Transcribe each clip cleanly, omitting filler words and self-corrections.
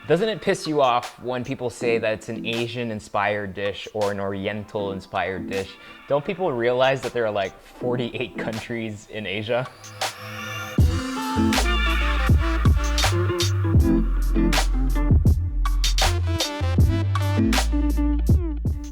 Doesn't it piss you off when people say that it's an Asian-inspired dish or an Oriental-inspired dish? Don't people realize that there are like 48 countries in Asia?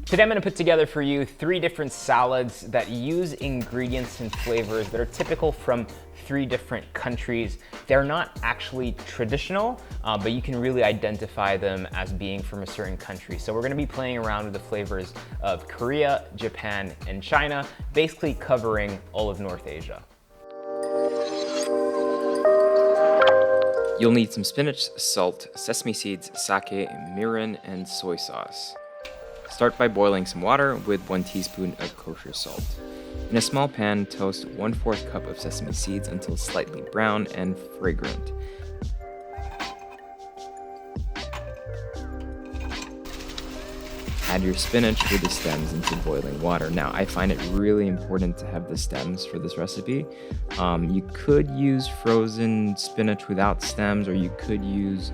Today I'm going to put together for you 3 different salads that use ingredients and flavors that are typical from 3 different countries. They're not actually traditional, but you can really identify them as being from a certain country. So we're going to be playing around with the flavors of Korea, Japan, and China, basically covering all of North Asia. You'll need some spinach, salt, sesame seeds, sake, mirin, and soy sauce. Start by boiling some water with 1 teaspoon of kosher salt. In a small pan, toast 1/4 cup of sesame seeds until slightly brown and fragrant. Add your spinach with the stems into boiling water. Now, I find it really important to have the stems for this recipe. You could use frozen spinach without stems, or you could use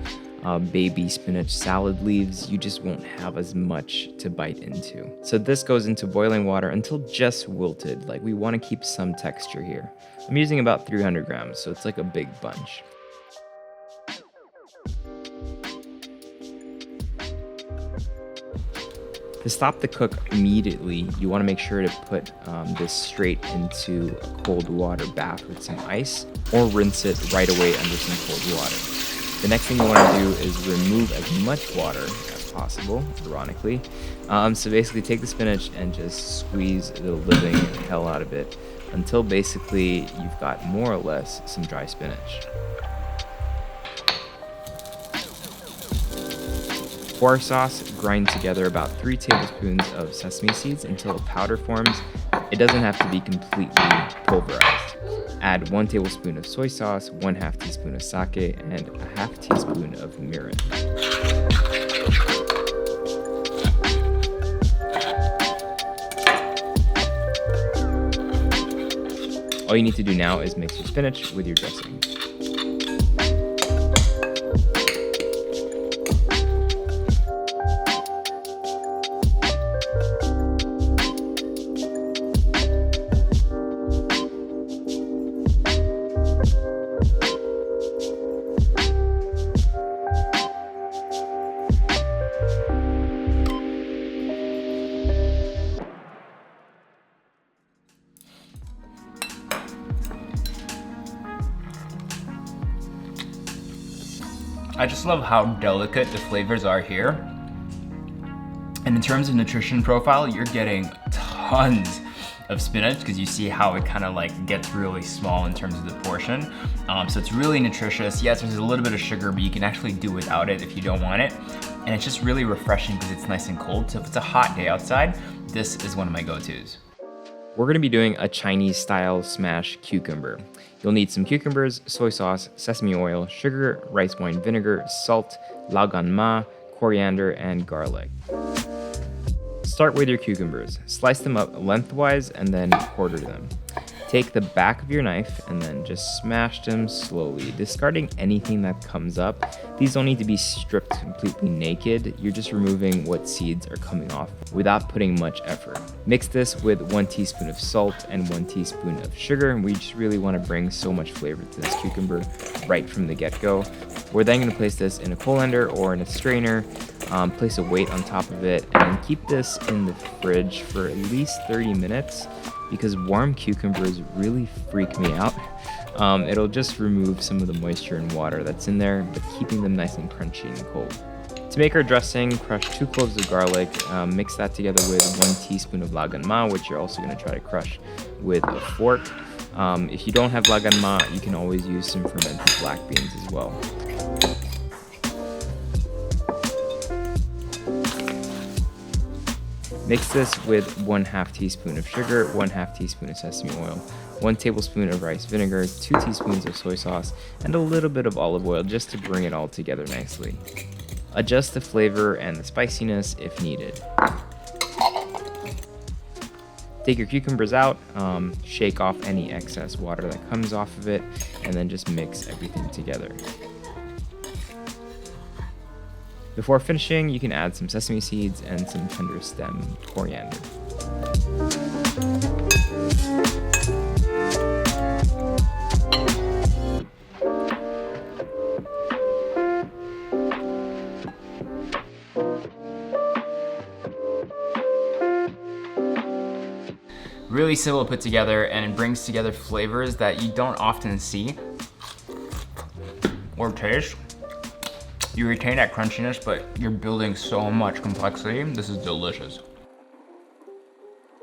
baby spinach salad leaves. You just won't have as much to bite into. So this goes into boiling water until just wilted. Like, we want to keep some texture here. I'm using about 300 grams, so it's like a big bunch. To stop the cook immediately, you want to make sure to put this straight into a cold water bath with some ice, or rinse it right away under some cold water. The next thing you want to do is remove as much water as possible, ironically. So basically take the spinach and just squeeze the living hell out of it until basically you've got more or less some dry spinach. For our sauce, grind together about 3 tablespoons of sesame seeds until a powder forms. It doesn't have to be completely pulverized. Add 1 tablespoon of soy sauce, 1/2 teaspoon of sake, and 1/2 teaspoon of mirin. All you need to do now is mix your spinach with your dressing. I just love how delicate the flavors are here. And in terms of nutrition profile, you're getting tons of spinach because you see how it kind of like gets really small in terms of the portion. So it's really nutritious. Yes, there's a little bit of sugar, but you can actually do without it if you don't want it. And it's just really refreshing because it's nice and cold. So if it's a hot day outside, this is one of my go-tos. We're going to be doing a Chinese style smash cucumber. You'll need some cucumbers, soy sauce, sesame oil, sugar, rice wine vinegar, salt, lao gan ma, coriander, and garlic. Start with your cucumbers. Slice them up lengthwise and then quarter them. Take the back of your knife and then just smash them slowly, discarding anything that comes up. These don't need to be stripped completely naked. You're just removing what seeds are coming off without putting much effort. Mix this with 1 teaspoon of salt and 1 teaspoon of sugar. We just really want to bring so much flavor to this cucumber right from the get-go. We're then going to place this in a colander or in a strainer. Place a weight on top of it and keep this in the fridge for at least 30 minutes because warm cucumbers really freak me out. It'll just remove some of the moisture and water that's in there, but keeping them nice and crunchy and cold. To make our dressing, crush 2 cloves of garlic, mix that together with 1 teaspoon of lao gan ma, which you're also going to try to crush with a fork. If you don't have lao gan ma, you can always use some fermented black beans as well. Mix this with 1/2 teaspoon of sugar, 1/2 teaspoon of sesame oil, 1 tablespoon of rice vinegar, 2 teaspoons of soy sauce, and a little bit of olive oil just to bring it all together nicely. Adjust the flavor and the spiciness if needed. Take your cucumbers out, shake off any excess water that comes off of it, and then just mix everything together. Before finishing, you can add some sesame seeds and some tender stem coriander. Really simple to put together, and it brings together flavors that you don't often see or taste. You retain that crunchiness, but you're building so much complexity. This is delicious.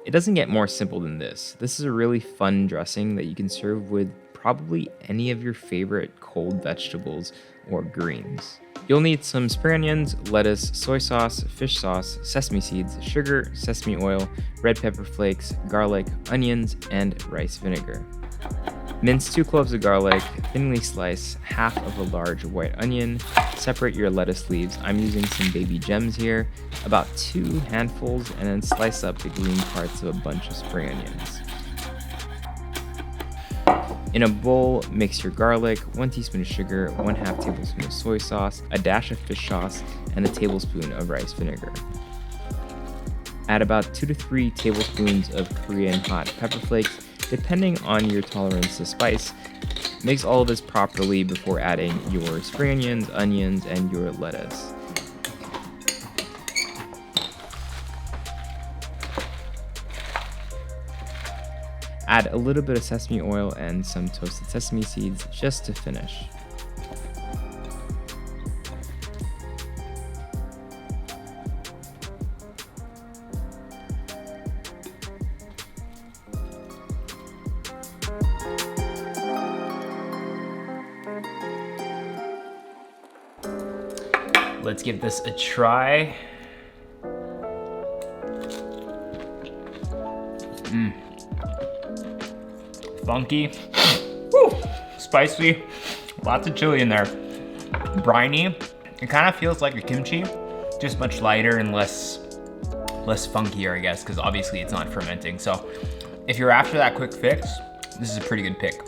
It doesn't get more simple than this. This is a really fun dressing that you can serve with probably any of your favorite cold vegetables or greens. You'll need some spring onions, lettuce, soy sauce, fish sauce, sesame seeds, sugar, sesame oil, red pepper flakes, garlic, onions, and rice vinegar. Mince 2 cloves of garlic, thinly slice half of a large white onion, separate your lettuce leaves. I'm using some baby gems here, about 2 handfuls, and then slice up the green parts of a bunch of spring onions. In a bowl, mix your garlic, 1 teaspoon of sugar, 1/2 tablespoon of soy sauce, a dash of fish sauce, and a tablespoon of rice vinegar. Add about 2 to 3 tablespoons of Korean hot pepper flakes, depending on your tolerance to spice. Mix all of this properly before adding your spring onions, and your lettuce. Add a little bit of sesame oil and some toasted sesame seeds just to finish. Let's give this a try. Funky, woo, spicy, lots of chili in there. Briny, it kind of feels like a kimchi, just much lighter and less funkier, I guess, because obviously it's not fermenting. So if you're after that quick fix, this is a pretty good pick.